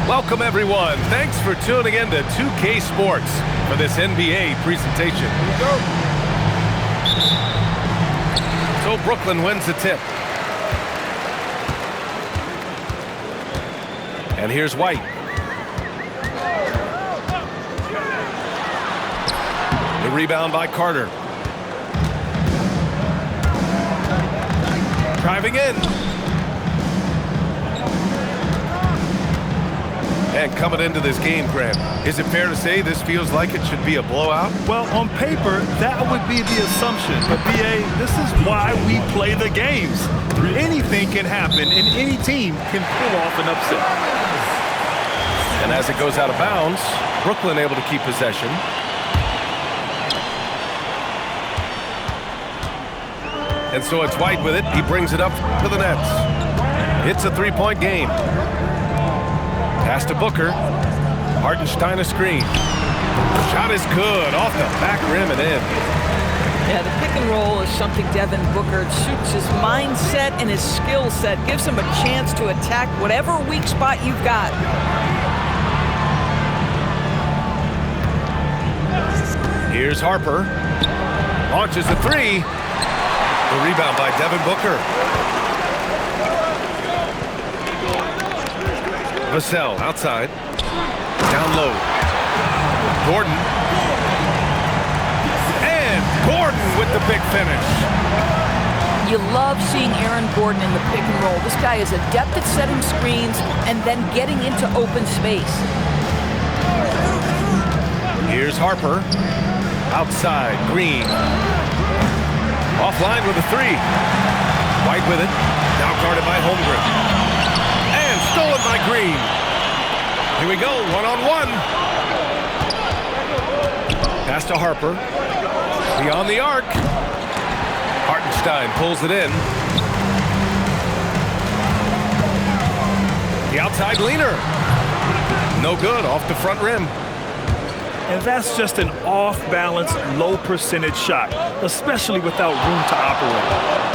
Welcome, everyone. Thanks for tuning in to 2K Sports for this NBA presentation. Here we go. So Brooklyn wins the tip. And here's White. The rebound by Carter. Driving in. And coming into this game, Grant, is it fair to say this feels like it should be a blowout? Well, on paper, that would be the assumption. But, B.A., this is why we play the games. Anything can happen, and any team can pull off an upset. And as it goes out of bounds, Brooklyn able to keep possession. And so it's White with it. He brings it up to the Nets. It's a three-point game. Pass to Booker. Hartenstein a screen. Shot is good. Off the back rim and in. Yeah, the pick and roll is something Devin Booker suits his mindset and his skill set. Gives him a chance to attack whatever weak spot you've got. Here's Harper. Launches a three. The rebound by Devin Booker. Vassell outside. Down low. Gordon. And Gordon with the big finish. You love seeing Aaron Gordon in the pick and roll. This guy is adept at setting screens and then getting into open space. Here's Harper. Outside. Green. Offline with a three. White with it. Now guarded by Holmgren. And stolen by Green. Here we go. One-on-one. Pass to Harper. Beyond the arc. Hartenstein pulls it in. The outside leaner. No good. Off the front rim. And that's just an off-balance, low-percentage shot, especially without room to operate.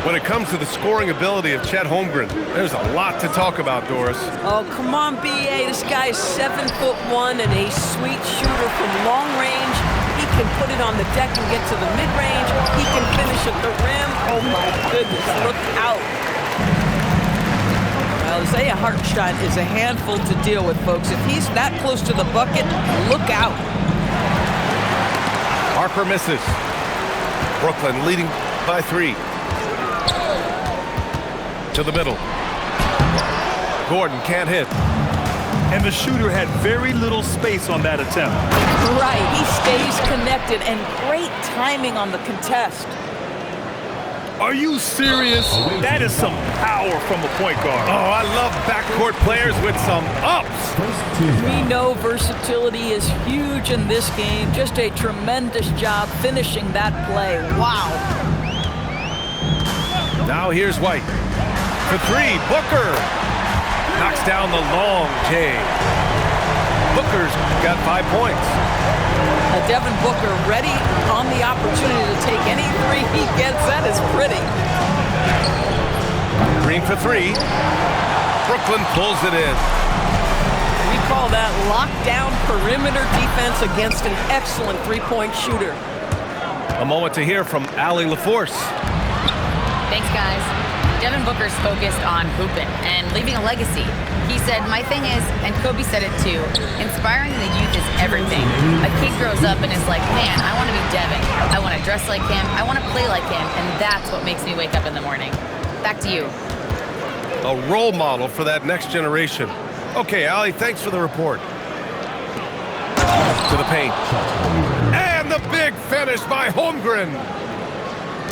When it comes to the scoring ability of Chet Holmgren, there's a lot to talk about, Doris. Oh, come on, B.A. This guy is 7'1" and a sweet shooter from long range. He can put it on the deck and get to the mid-range. He can finish at the rim. Oh, my goodness. Look out. Well, Isaiah Hartenstein is a handful to deal with, folks. If he's that close to the bucket, look out. Harper misses. Brooklyn leading by 3. To the middle. Gordon can't hit. And the shooter had very little space on that attempt. Right, he stays connected, and great timing on the contest. Are you serious? That is some power from a point guard. Oh, I love backcourt players with some ups. We know versatility is huge in this game. Just a tremendous job finishing that play. Wow. Now here's White. For 3, Booker. Knocks down the long J. Booker's got 5 points. Devin Booker ready on the opportunity to take any three he gets. That is pretty. Green for 3. Brooklyn pulls it in. We call that lockdown perimeter defense against an excellent three-point shooter. A moment to hear from Allie LaForce. Thanks, guys. Devin Booker's focused on hooping and leaving a legacy. He said, my thing is, and Kobe said it too, inspiring the youth is everything. A kid grows up and is like, man, I want to be Devin. I want to dress like him. I want to play like him. And that's what makes me wake up in the morning. Back to you. A role model for that next generation. Okay, Allie, thanks for the report. To the paint. And the big finish by Holmgren.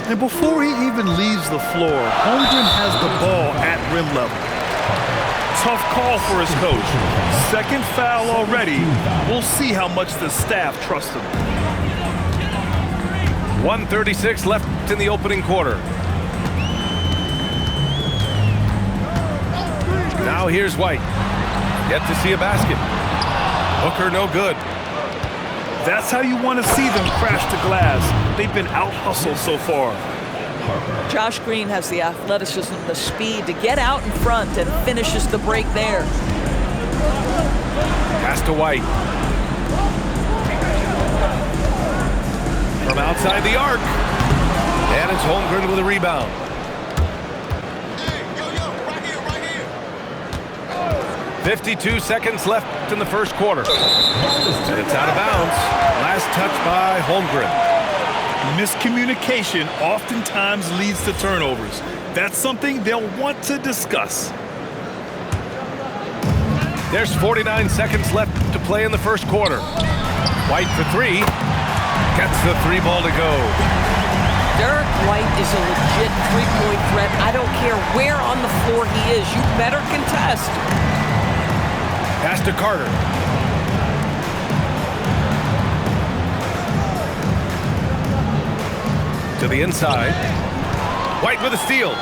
And before he even leaves the floor, Holmgren has the ball at rim level. Tough call for his coach. Second foul already. We'll see how much the staff trusts him. 1:36 left in the opening quarter. Now here's White. Yet to see a basket. Booker no good. That's how you want to see them crash the glass. They've been out-hustled so far. Josh Green has the athleticism, the speed to get out in front and finishes the break there. Pass to White. From outside the arc. And it's Holmgren with a rebound. 52 seconds left in the first quarter. And it's out of bounds. Last touch by Holmgren. Miscommunication oftentimes leads to turnovers. That's something they'll want to discuss. There's 49 seconds left to play in the first quarter. White for three. Gets the three ball to go. Derek White is a legit three-point threat. I don't care where on the floor he is. You better contest. Pass to Carter. To the inside. White with a steal.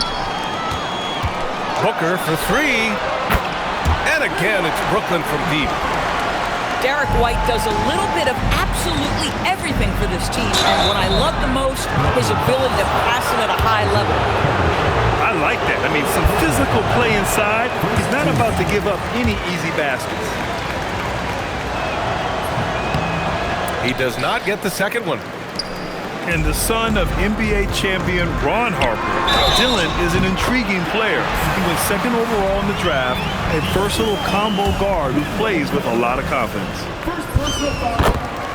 Booker for three. And again, it's Brooklyn from deep. Derek White does a little bit of absolutely everything for this team, and what I love the most, his ability to pass it at a high level. I like that. I mean, some physical play inside. He's not about to give up any easy baskets. He does not get the second one. And the son of NBA champion Ron Harper, Dylan is an intriguing player. He went second overall in the draft, a versatile combo guard who plays with a lot of confidence.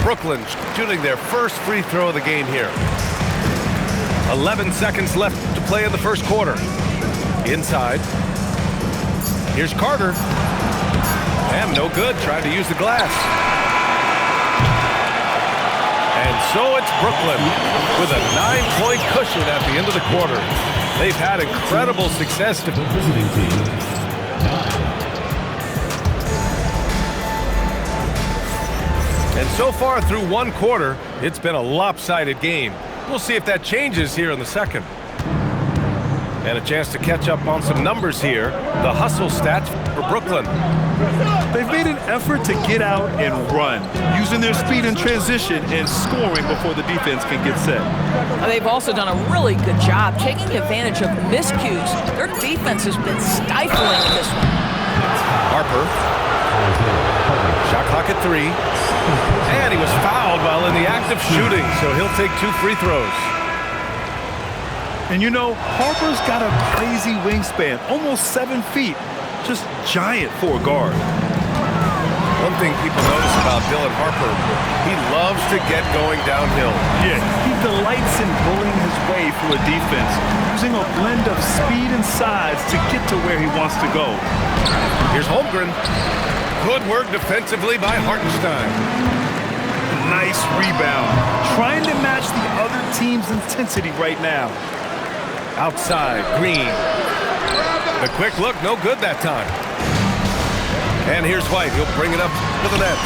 Brooklyn shooting their first free throw of the game here. 11 seconds left to play in the first quarter. Inside. Here's Carter. And no good, trying to use the glass. And so it's Brooklyn with a 9-point cushion at the end of the quarter. They've had incredible success. And so far through one quarter, it's been a lopsided game. We'll see if that changes here in the second. And a chance to catch up on some numbers here. The hustle stats for Brooklyn. They've made an effort to get out and run, using their speed in transition and scoring before the defense can get set. They've also done a really good job taking advantage of miscues. Their defense has been stifling in this one. Harper. Shot clock at 3. And he was fouled while in the act of shooting, so he'll take 2 free throws. And you know, Harper's got a crazy wingspan, almost 7 feet. Just giant for a guard. One thing people notice about Dylan Harper, he loves to get going downhill. Yeah, he delights in bullying his way through a defense, using a blend of speed and size to get to where he wants to go. Here's Holmgren. Good work defensively by Hartenstein. Nice rebound. Trying to match the other team's intensity right now. Outside, Green. The quick look, no good that time. And here's White. He'll bring it up to the net.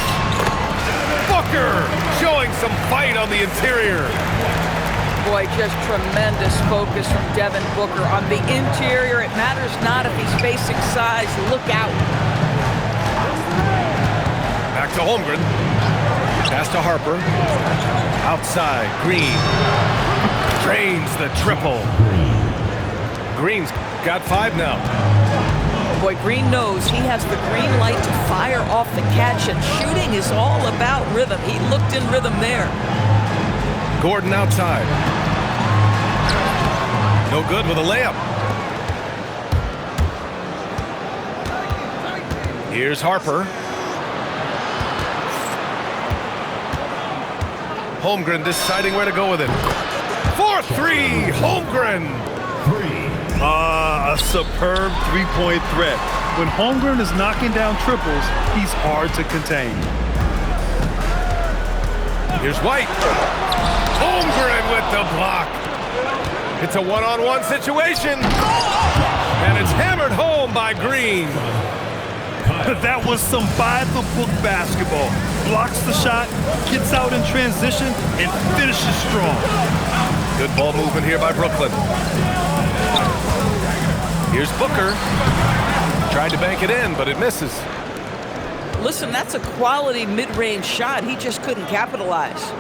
Booker showing some fight on the interior. Boy, just tremendous focus from Devin Booker. On the interior, it matters not if he's facing size. Look out. Back to Holmgren. Pass to Harper. Outside, Green. Drains the triple. Green's got 5 now. Boy, Green knows he has the green light to fire off the catch, and shooting is all about rhythm. He looked in rhythm there. Gordon outside. No good with a layup. Here's Harper. Holmgren deciding where to go with it. 4-3, Holmgren. A superb three-point threat. When Holmgren is knocking down triples, he's hard to contain. Here's White. Holmgren with the block. It's a one-on-one situation. And it's hammered home by Green. That was some by-the-book basketball. Blocks the shot, gets out in transition, and finishes strong. Good ball movement here by Brooklyn. Here's Booker. Tried to bank it in, but it misses. Listen, that's a quality mid-range shot. He just couldn't capitalize.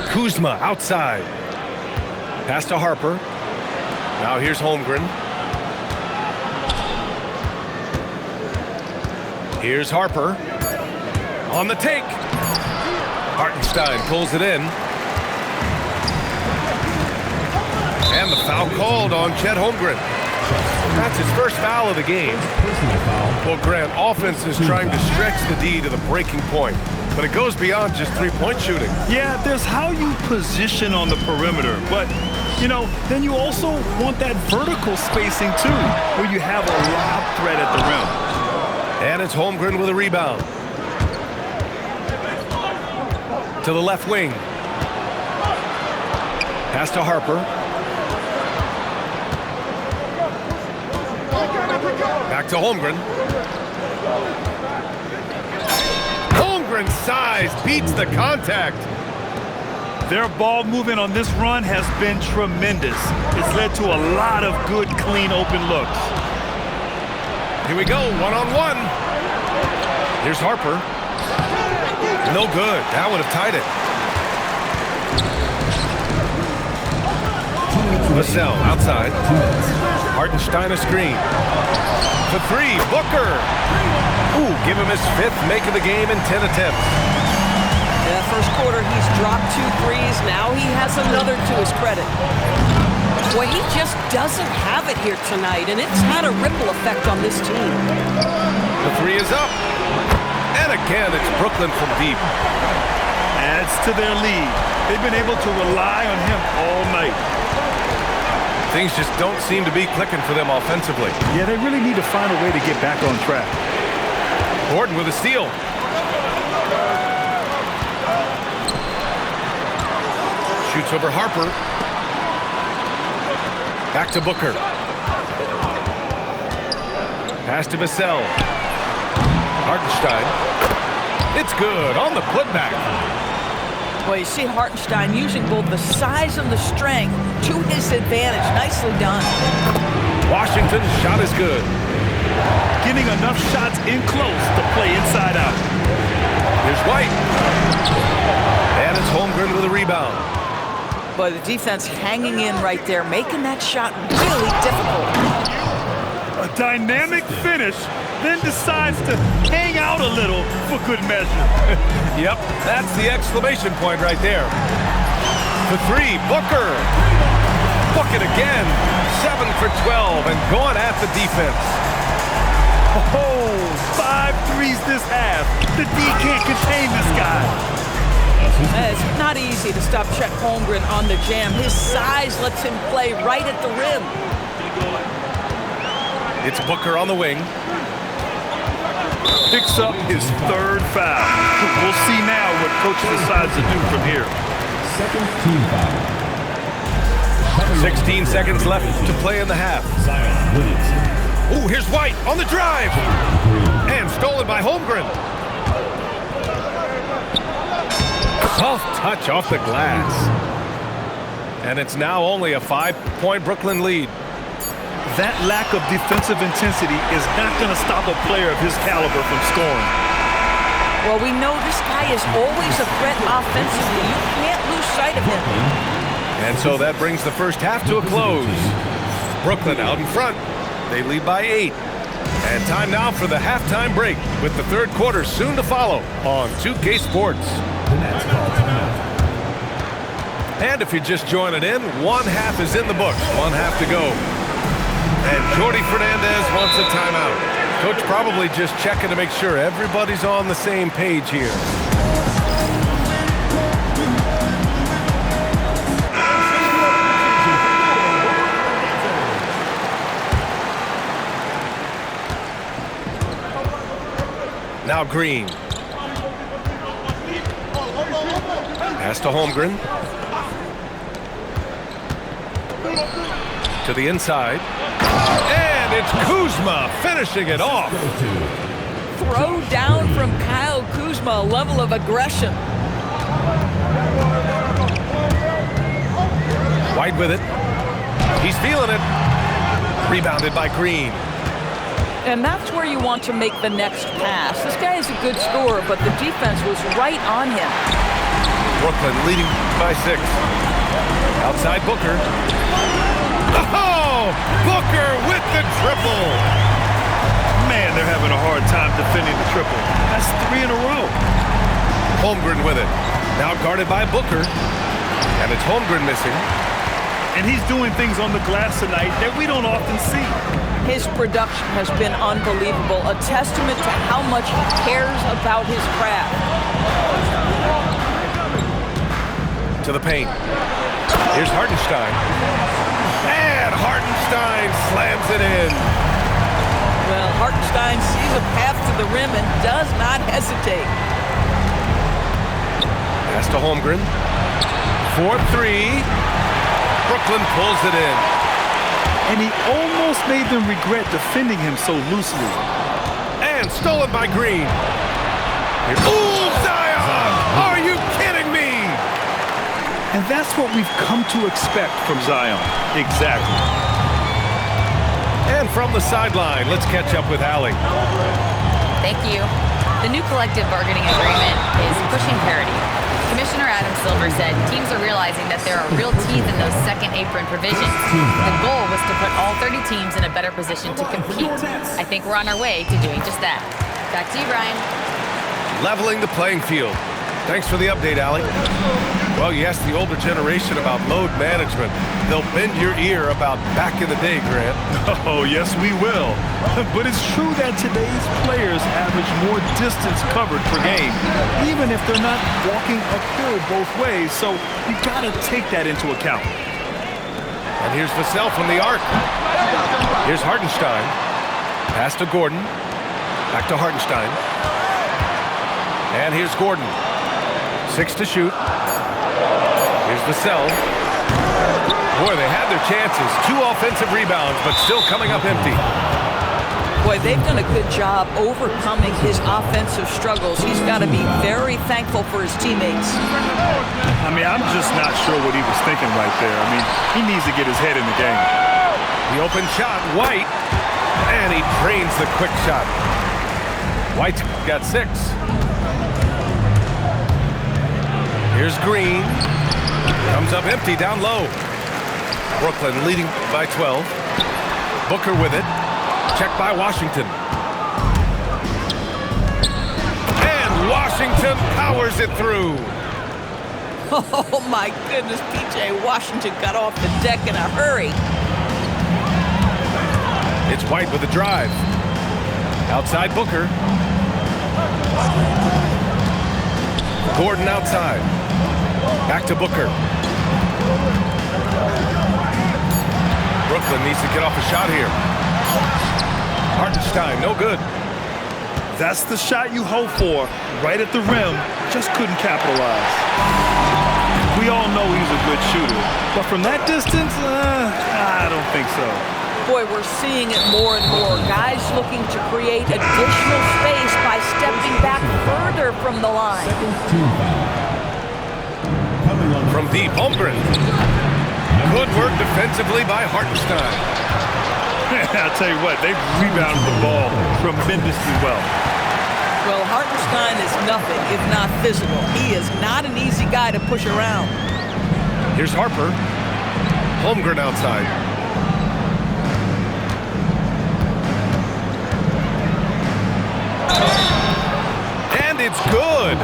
Kuzma outside. Pass to Harper. Now here's Holmgren. Here's Harper. On the take. Hartenstein pulls it in. And the foul called on Chet Holmgren. That's his first foul of the game. Well, Grant, offense is trying to stretch the D to the breaking point, but it goes beyond just three-point shooting. Yeah, there's how you position on the perimeter, but, you know, then you also want that vertical spacing, too, where you have a lob threat at the rim. And it's Holmgren with a rebound. To the left wing. Pass to Harper. Back to Holmgren. Holmgren's size beats the contact. Their ball movement on this run has been tremendous. It's led to a lot of good, clean, open looks. Here we go, one-on-one. Here's Harper. No good. That would have tied it. Vassell outside. Hartenstein a screen. For three, Booker. Ooh, give him his fifth make of the game in 10 attempts. Yeah, first quarter, he's dropped 2 threes. Now he has another to his credit. Boy, he just doesn't have it here tonight, and it's had a ripple effect on this team. The three is up. And again, it's Brooklyn from deep. Adds to their lead. They've been able to rely on him all night. Things just don't seem to be clicking for them offensively. Yeah, they really need to find a way to get back on track. Gordon with a steal. Shoots over Harper. Back to Booker. Pass to Vassell. Hartenstein. It's good on the putback. Well, you see Hartenstein using both the size and the strength to his advantage. Nicely done. Washington's shot is good. Getting enough shots in close to play inside out. Here's White. And it's Holmgren with a rebound. But the defense hanging in right there, making that shot really difficult. A dynamic finish, then decides to hang out a little for good measure. Yep, that's the exclamation point right there. For three, Booker. Book it again. 7 for 12 and going at the defense. Oh, 5 threes this half. The D can't contain this guy. It's not easy to stop Chet Holmgren on the jam. His size lets him play right at the rim. It's Booker on the wing. Picks up his 3rd foul. We'll see now what coach decides to do from here. Second team foul. 16 seconds left to play in the half. Ooh, here's White on the drive. And stolen by Holmgren. Soft touch off the glass. And it's now only a 5-point Brooklyn lead. That lack of defensive intensity is not going to stop a player of his caliber from scoring. Well, we know this guy is always a threat offensively. You can't lose sight of him. And so that brings the first half to a close. Brooklyn out in front. They lead by 8. And time now for the halftime break with the 3rd quarter soon to follow on 2K Sports. And if you're just joining in, one half is in the books. One half to go. And Jordi Fernandez wants a timeout. Coach probably just checking to make sure everybody's on the same page here. Now Green. Pass to Holmgren. To the inside. And it's Kuzma finishing it off. Throw down from Kyle Kuzma, a level of aggression. White with it. He's feeling it. Rebounded by Green. And that's where you want to make the next pass. This guy is a good scorer, but the defense was right on him. Brooklyn leading by 6. Outside Booker. Oh! Booker with the triple! Man, they're having a hard time defending the triple. That's 3 in a row. Holmgren with it. Now guarded by Booker. And it's Holmgren missing. And he's doing things on the glass tonight that we don't often see. His production has been unbelievable, a testament to how much he cares about his craft. To the paint. Here's Hartenstein. And Hartenstein slams it in. Well, Hartenstein sees a path to the rim and does not hesitate. Pass to Holmgren. 4-3. Brooklyn pulls it in. And he almost made them regret defending him so loosely. And stolen by Green. Ooh, Zion! Are you kidding me? And that's what we've come to expect from Zion. Exactly. And from the sideline, let's catch up with Allie. Thank you. The new collective bargaining agreement is pushing parity. Commissioner Adam Silver said teams are realizing that there are real teeth in those second apron provisions. The goal was to put all 30 teams in a better position to compete. I think we're on our way to doing just that. Back to you, Brian. Leveling the playing field. Thanks for the update, Allie. Well, you asked the older generation about load management. They'll bend your ear about back in the day, Grant. Oh, yes, we will. But it's true that today's players average more distance covered per game, even if they're not walking uphill both ways. So you got to take that into account. And here's Vassell from the arc. Here's Hartenstein. Pass to Gordon. Back to Hartenstein. And here's Gordon. 6 to shoot. Here's Vassell. Boy, they had their chances. 2 offensive rebounds, but still coming up empty. Boy, they've done a good job overcoming his offensive struggles. He's got to be very thankful for his teammates. I mean, I'm just not sure what he was thinking right there. I mean, he needs to get his head in the game. The open shot, White. And he drains the quick shot. White's got 6. Here's Green. Comes up empty down low. Brooklyn leading by 12. Booker with it. Checked by Washington. And Washington powers it through. Oh, my goodness, P.J. Washington got off the deck in a hurry. It's White with the drive. Outside Booker. Gordon outside. Back to Booker. Brooklyn needs to get off a shot here. Hartenstein, no good. That's the shot you hope for, right at the rim. Just couldn't capitalize. We all know he's a good shooter, but from that distance, I don't think so. Boy, we're seeing it more and more. Guys looking to create additional space by stepping back further from the line. From deep, Holmgren. Good work defensively by Hartenstein. I'll tell you what, they've rebounded the ball tremendously well. Well, Hartenstein is nothing if not physical. He is not an easy guy to push around. Here's Harper. Holmgren outside. And it's good.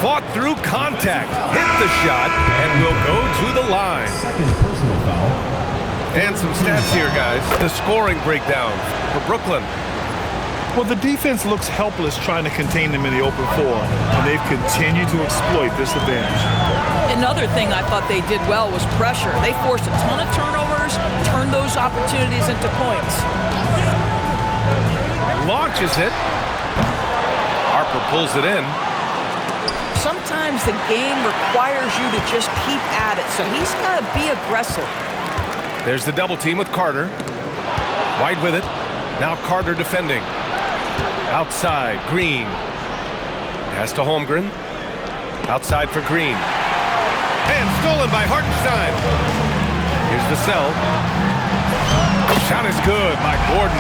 Fought through contact. Hit the shot and will go to the line. And some stats here, guys. The scoring breakdown for Brooklyn. Well, the defense looks helpless trying to contain them in the open floor, and they've continued to exploit this advantage. Another thing I thought they did well was pressure. They forced a ton of turnovers, turned those opportunities into points. Launches it. Harper pulls it in. Sometimes the game requires you to just keep at it, so he's got to be aggressive. There's the double team with Carter. White with it. Now Carter defending. Outside, Green. Pass to Holmgren. Outside for Green. And stolen by Hartenstein. Here's Vassell. Shot is good by Gordon.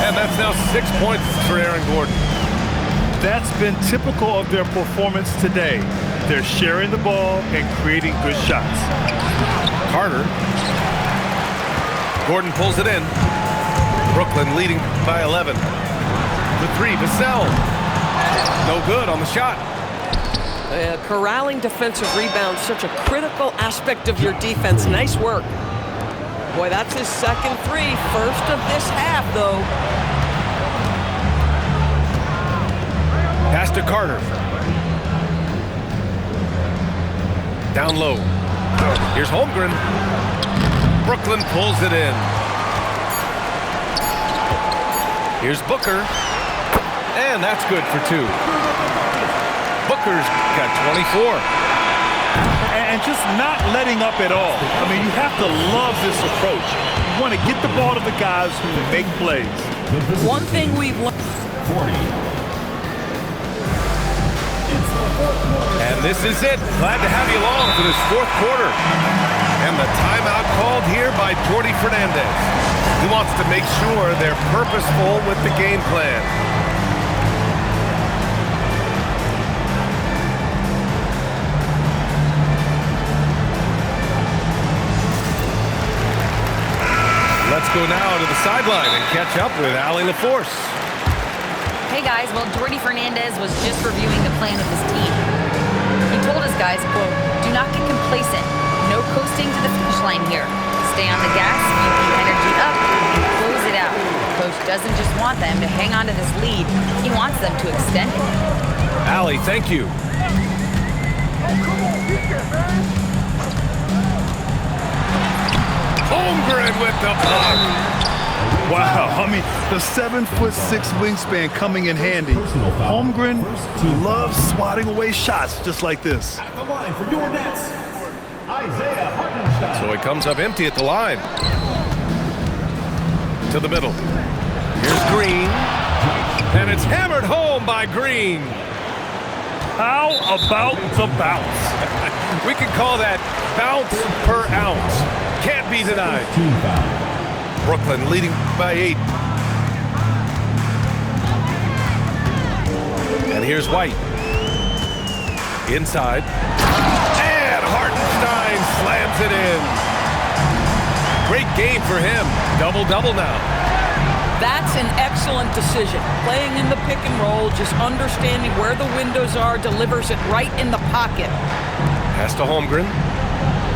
And that's now 6 points for Aaron Gordon. That's been typical of their performance today. They're sharing the ball and creating good shots. Carter. Gordon pulls it in. Brooklyn leading by 11. The three, Vassell. No good on the shot. Corralling defensive rebounds, such a critical aspect of your defense. Nice work. Boy, that's his second three. First of this half, though. Pass to Carter. Down low. Here's Holmgren. Brooklyn pulls it in. Here's Booker. And that's good for two. Booker's got 24. And just not letting up at all. I mean, you have to love this approach. You want to get the ball to the guys who make plays. One thing we've learned. 40. And this is it. Glad to have you along for this fourth quarter. And the timeout called here by Jordi Fernandez. He wants to make sure they're purposeful with the game plan. Let's go now to the sideline and catch up with Allie LaForce. Hey guys, well, Jordi Fernandez was just reviewing the plan with his team. He told his guys, quote, "Do not get complacent. No coasting to the finish line here. Stay on the gas, keep the energy up, and close it out." Coach doesn't just want them to hang on to this lead. He wants them to extend it. Allie, thank you. Holmgren with the block. Wow, I mean, the 7'6" wingspan coming in handy. Holmgren loves swatting away shots just like this. At the line for your Nets, Isaiah Hartenstein. So he comes up empty at the line. To the middle. Here's Green. And it's hammered home by Green. How about the bounce? We can call that bounce per ounce. Can't be denied. Team foul. Brooklyn leading by 8. And here's White. Inside. And Hartenstein slams it in. Great game for him. Double-double now. That's an excellent decision. Playing in the pick and roll, just understanding where the windows are, delivers it right in the pocket. Pass to Holmgren.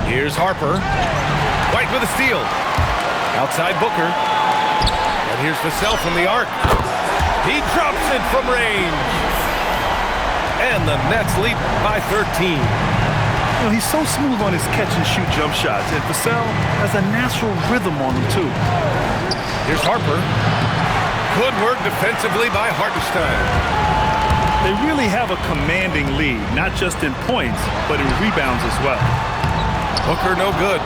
Here's Harper. White with a steal. Outside Booker. And here's Vassell from the arc. He drops it from range. And the Nets lead by 13. You know, he's so smooth on his catch-and-shoot jump shots, and Vassell has a natural rhythm on him, too. Here's Harper. Good work defensively by Hartenstein. They really have a commanding lead, not just in points, but in rebounds as well. Booker no good.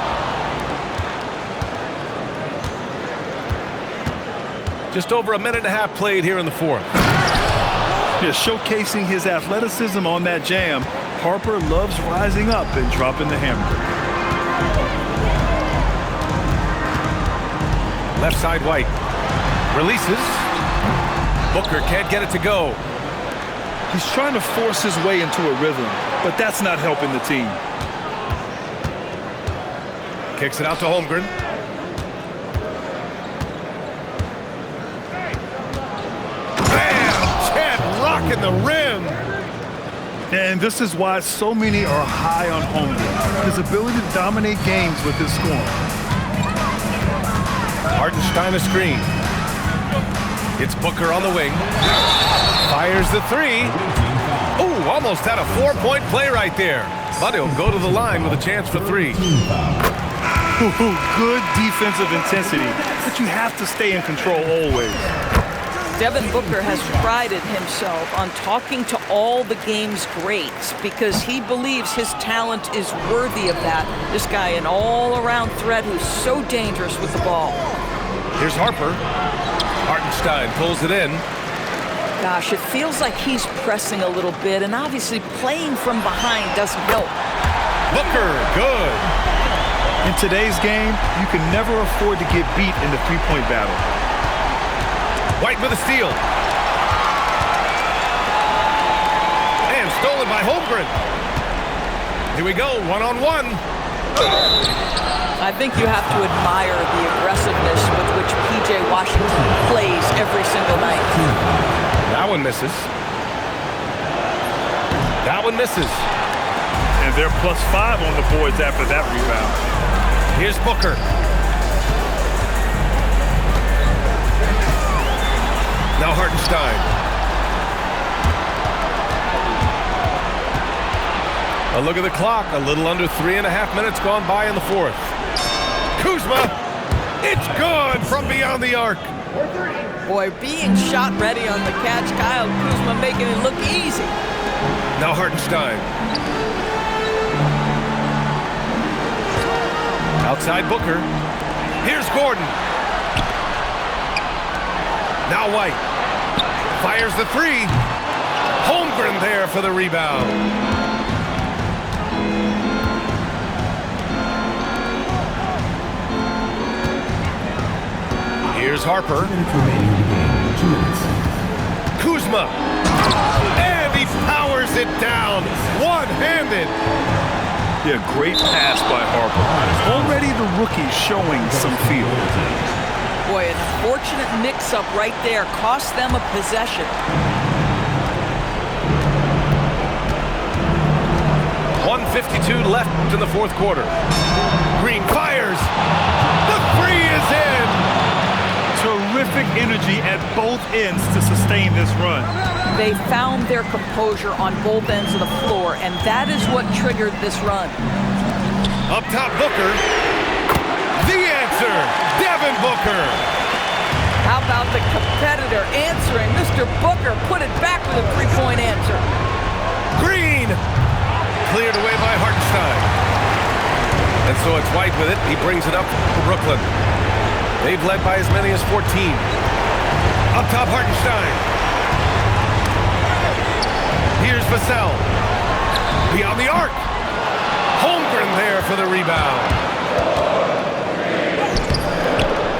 Just over a minute and a half played here in the fourth. Yeah, showcasing his athleticism on that jam, Harper loves rising up and dropping the hammer. Left side White. Releases. Booker can't get it to go. He's trying to force his way into a rhythm, but that's not helping the team. Kicks it out to Holmgren. Bam! Chad rocking the rim. And this is why so many are high on Holmgren. His ability to dominate games with his scoring. Hartenstein a screen. It's Booker on the wing. Fires the three. Ooh, almost had a 4-point play right there. But he'll go to the line with a chance for 3. Good defensive intensity, but you have to stay in control always. Devin Booker has prided himself on talking to all the game's greats because he believes his talent is worthy of that. This guy, an all-around threat who's so dangerous with the ball. Here's Harper. Hartenstein pulls it in. Gosh, it feels like he's pressing a little bit, and obviously playing from behind doesn't help. Booker, good. In today's game, you can never afford to get beat in the three-point battle. White with a steal. And stolen by Holmgren. Here we go, one-on-one. I think you have to admire the aggressiveness with which P.J. Washington plays every single night. one misses. That one misses. And they're +5 on the boards after that rebound. Here's Booker. Now Hartenstein. A look at the clock. A little under 3.5 minutes gone by in the fourth. Kuzma. It's gone from beyond the arc. Boy, being shot ready on the catch, Kyle Kuzma making it look easy. Now Hartenstein. Outside Booker. Here's Gordon. Now White. Fires the three. Holmgren there for the rebound. Here's Harper. Kuzma. And he powers it down. One-handed. Yeah, great pass by Harper. Already the rookie showing some feel. Boy, an unfortunate mix-up right there cost them a possession. 1:52 left in the fourth quarter. Green fires. The three is in. Terrific energy at both ends to sustain this run. They found their composure on both ends of the floor, and that is what triggered this run. Up top, Booker. The answer, Devin Booker. How about the competitor answering? Mr. Booker put it back with a three-point answer. Green. Cleared away by Hartenstein. And so it's White with it. He brings it up to Brooklyn. They've led by as many as 14. Up top, Hartenstein. Here's Vassell. Beyond the arc. Holmgren there for the rebound.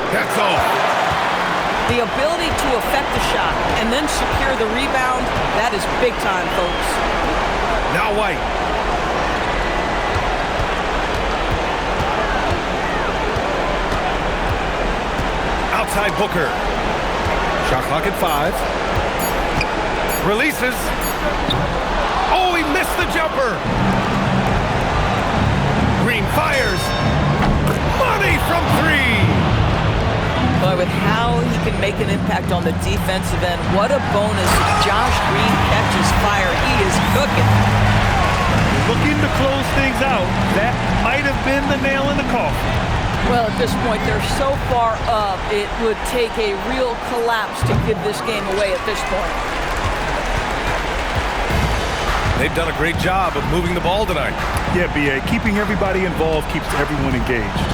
That's all. The ability to affect the shot and then secure the rebound, that is big time, folks. Now White. Outside Booker. Shot clock at 5. Releases. Oh, he missed the jumper. Green fires. Money from 3. But with how he can make an impact on the defensive end, what a bonus if Josh Green catches fire. He is cooking. Looking to close things out, that might have been the nail in the coffin. Well, at this point, they're so far up, it would take a real collapse to give this game away at this point. They've done a great job of moving the ball tonight. Yeah, B.A., keeping everybody involved keeps everyone engaged.